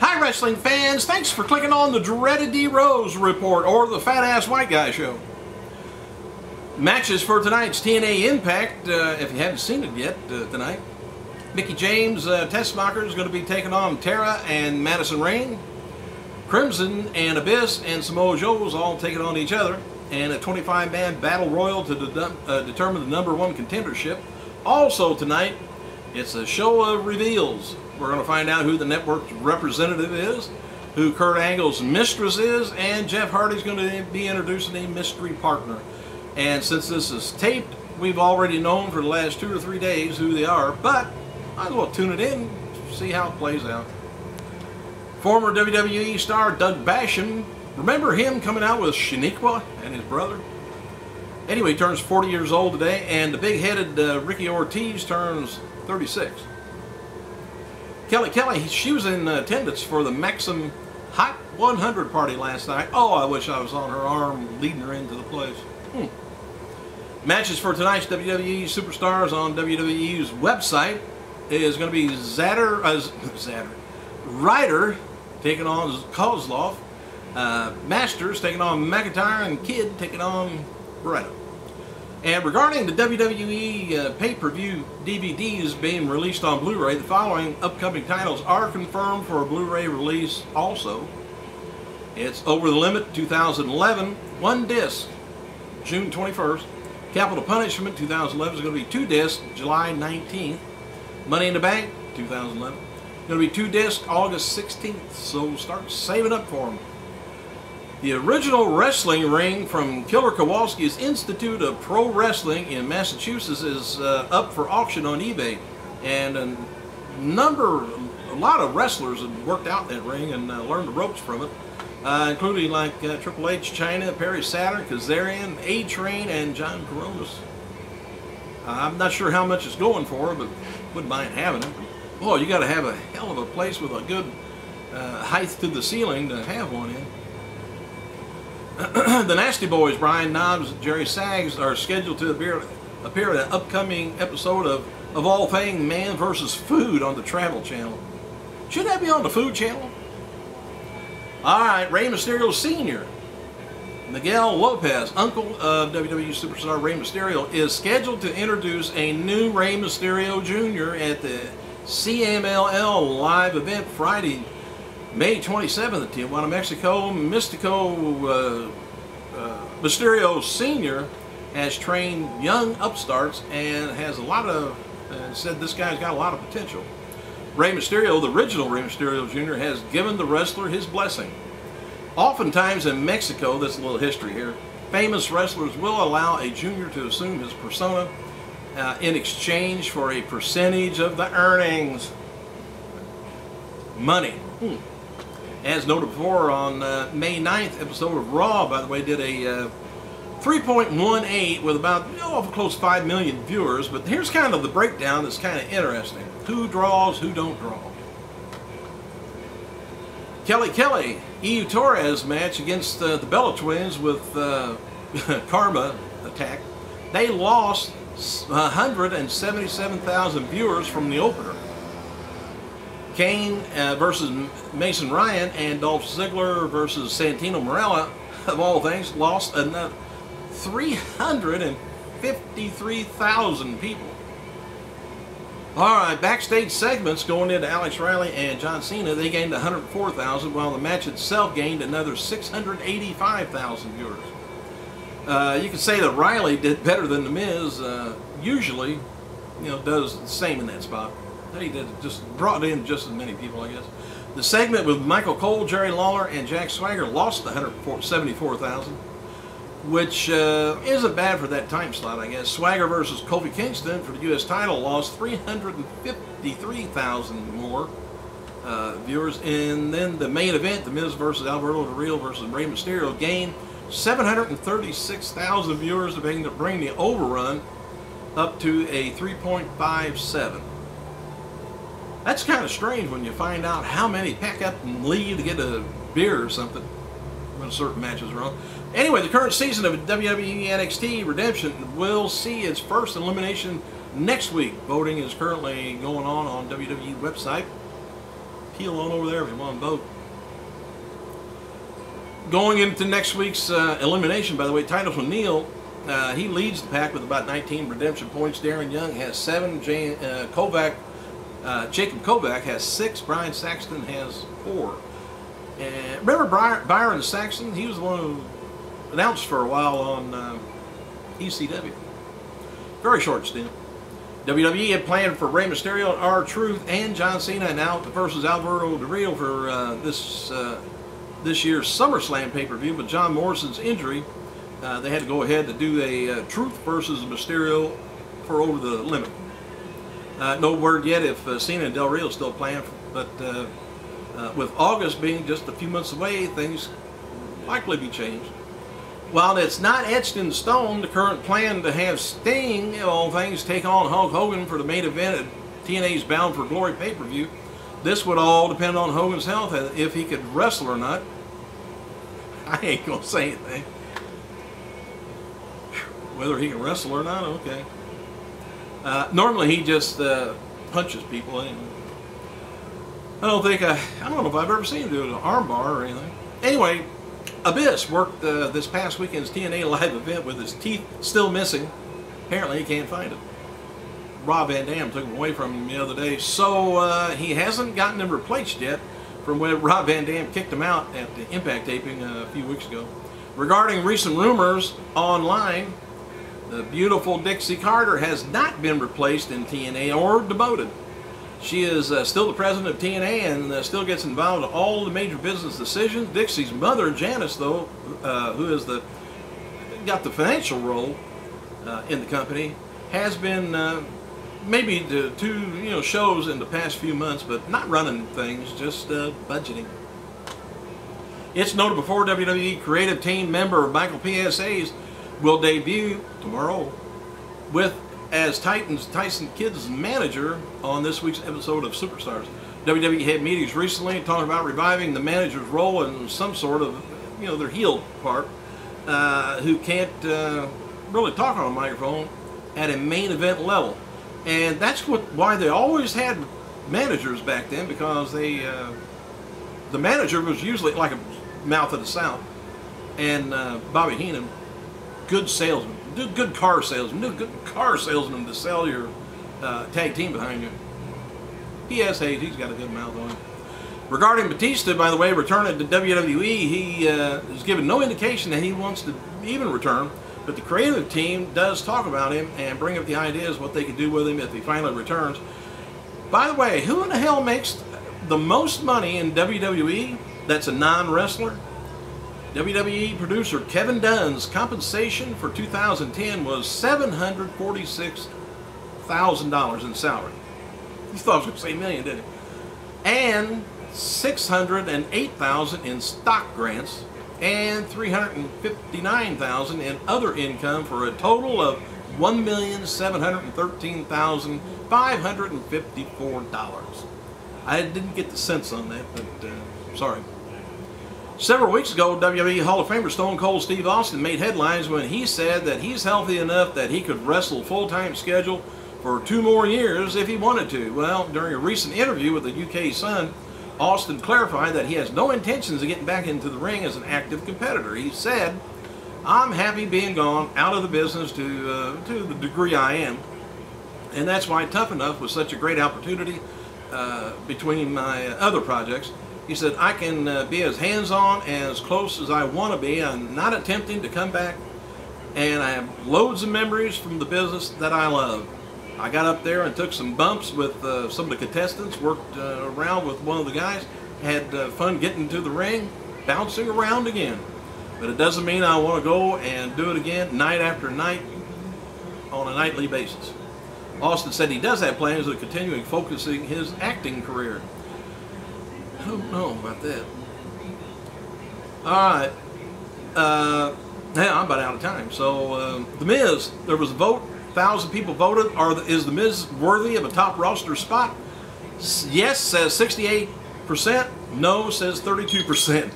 Hi wrestling fans, thanks for clicking on the dreaded D Rose Report or the Fat Ass White Guy Show. Matches for tonight's TNA Impact, if you haven't seen it yet tonight. Mickie James, Tessmacher is going to be taking on Tara and Madison Rayne. Crimson and Abyss and Samoa Joe's all taking on each other. And a 25-man battle royal to determine the #1 contendership. Also tonight, it's a show of reveals. We're going to find out who the network's representative is, who Kurt Angle's mistress is, and Jeff Hardy's going to be introducing a mystery partner. And since this is taped, we've already known for the last 2 or 3 days who they are, but might as well tune it in, see how it plays out. Former WWE star Doug Basham, remember him coming out with Shaniqua and his brother? Anyway, he turns 40 years old today, and the big-headed Ricky Ortiz turns 36. Kelly, she was in attendance for the Maxim Hot 100 party last night. Oh, I wish I was on her arm leading her into the place. Matches for tonight's WWE Superstars on WWE's website is going to be Ryder taking on Kozlov, Masters taking on McIntyre, and Kidd taking on Barreto. And regarding the WWE pay-per-view DVDs being released on Blu-ray, the following upcoming titles are confirmed for a Blu-ray release also. It's Over the Limit 2011, 1 disc, June 21st. Capital Punishment 2011 is going to be 2 discs, July 19th. Money in the Bank 2011, going to be 2 discs, August 16th. So start saving up for them. The original wrestling ring from Killer Kowalski's Institute of Pro Wrestling in Massachusetts is up for auction on eBay, and a lot of wrestlers have worked out that ring and learned the ropes from it, including like Triple H, Chyna, Perry Saturn, Kazarian, A-Train, and John Coronas. I'm not sure how much it's going for, but wouldn't mind having it. Boy, you got to have a hell of a place with a good height to the ceiling to have one in. The Nasty Boys, Brian Knobbs and Jerry Sags, are scheduled to appear in an upcoming episode of All Things Man vs. Food on the Travel Channel. Should that be on the Food Channel? Alright, Rey Mysterio Sr. Miguel Lopez, uncle of WWE superstar Rey Mysterio, is scheduled to introduce a new Rey Mysterio Jr. at the CMLL live event Friday, May 27th at Tijuana, Mexico. Mysterio Sr. has trained young upstarts and has a lot of, said this guy's got a lot of potential. Rey Mysterio, the original Rey Mysterio Jr., has given the wrestler his blessing. Oftentimes in Mexico, this is a little history here, famous wrestlers will allow a junior to assume his persona in exchange for a percentage of the earnings. Money. As noted before, on May 9th episode of Raw, by the way, did a 3.18 with about close to 5 million viewers. But here's kind of the breakdown that's kind of interesting. Who draws, who don't draw. Kelly, EU Torres match against the Bella Twins with Karma Attack. They lost 177,000 viewers from the opener. Kane versus Mason Ryan and Dolph Ziggler versus Santino Marella, of all things, lost another 353,000 people. Alright, backstage segments going into Alex Riley and John Cena, they gained 104,000, while the match itself gained another 685,000 viewers. You could say that Riley did better than The Miz, usually, does the same in that spot. He did just brought in just as many people, I guess. The segment with Michael Cole, Jerry Lawler, and Jack Swagger lost 174,000, which isn't bad for that time slot, I guess. Swagger versus Kofi Kingston for the U.S. title lost 353,000 more viewers. And then the main event, The Miz versus Alberto Del Rio versus Rey Mysterio, gained 736,000 viewers to bring the overrun up to a 3.57. That's kind of strange when you find out how many pack up and leave to get a beer or something when certain matches are on. Anyway, the current season of WWE NXT Redemption will see its first elimination next week. Voting is currently going on WWE website. Keel on over there if you want to vote. Going into next week's elimination, by the way, Titus O'Neil, he leads the pack with about 19 redemption points. Darren Young has 7. Jacob Kovac has 6. Brian Saxton has 4. And remember Byron Saxton? He was the one who announced for a while on ECW. Very short stint. WWE had planned for Rey Mysterio, R-Truth, and John Cena now versus Alberto Del Rio for this year's SummerSlam pay-per-view, but John Morrison's injury, they had to go ahead to do a Truth versus Mysterio for Over the Limit. No word yet if Cena and Del Rio still playing, but with August being just a few months away, things likely be changed. While it's not etched in stone, the current plan to have Sting, of all things, take on Hulk Hogan for the main event at TNA's Bound for Glory pay-per-view. This would all depend on Hogan's health, if he could wrestle or not. I ain't gonna say anything. Whether he can wrestle or not, okay. Normally he just punches people. I don't know if I've ever seen him do an armbar or anything. Anyway, Abyss worked this past weekend's TNA live event with his teeth still missing. Apparently he can't find it. Rob Van Dam took him away from him the other day, so he hasn't gotten them replaced yet from when Rob Van Dam kicked him out at the Impact taping a few weeks ago. Regarding recent rumors online, the beautiful Dixie Carter has not been replaced in TNA or demoted. She is still the president of TNA and still gets involved in all the major business decisions. Dixie's mother, Janice, though, who is got the financial role in the company, has been maybe to 2 shows in the past few months, but not running things, just budgeting. It's noted before WWE creative team member Michael PSAs will debut tomorrow as Tyson Kidd's manager on this week's episode of Superstars. WWE had meetings recently talking about reviving the manager's role in some sort of, their heel part, who can't really talk on a microphone at a main event level. And that's why they always had managers back then, because the manager was usually like a mouth of the South. And Bobby Heenan, good salesman, good car salesman, good car salesman to sell your tag team behind you. P.S. Hayes, he's got a good mouth on him. Regarding Batista, by the way, returning to WWE, he has given no indication that he wants to even return, but the creative team does talk about him and bring up the ideas what they could do with him if he finally returns. By the way, who in the hell makes the most money in WWE that's a non-wrestler? WWE producer Kevin Dunn's compensation for 2010 was $746,000 in salary. You thought I was going to say million, didn't you? And $608,000 in stock grants and $359,000 in other income for a total of $1,713,554. I didn't get the cents on that, but sorry. Several weeks ago, WWE Hall of Famer Stone Cold Steve Austin made headlines when he said that he's healthy enough that he could wrestle full-time schedule for 2 more years if he wanted to. Well, during a recent interview with the UK Sun, Austin clarified that he has no intentions of getting back into the ring as an active competitor. He said, "I'm happy being gone out of the business to the degree I am, and that's why Tough Enough was such a great opportunity between my other projects." He said, "I can be as hands-on and as close as I want to be. I'm not attempting to come back, and I have loads of memories from the business that I love. I got up there and took some bumps with some of the contestants, worked around with one of the guys, had fun getting to the ring, bouncing around again. But it doesn't mean I want to go and do it again night after night on a nightly basis." Austin said he does have plans of continuing focusing his acting career. I don't know about that. Alright. Now I'm about out of time. So, The Miz, there was a vote. 1,000 people voted. Is The Miz worthy of a top roster spot? Yes says 68%. No says 32%.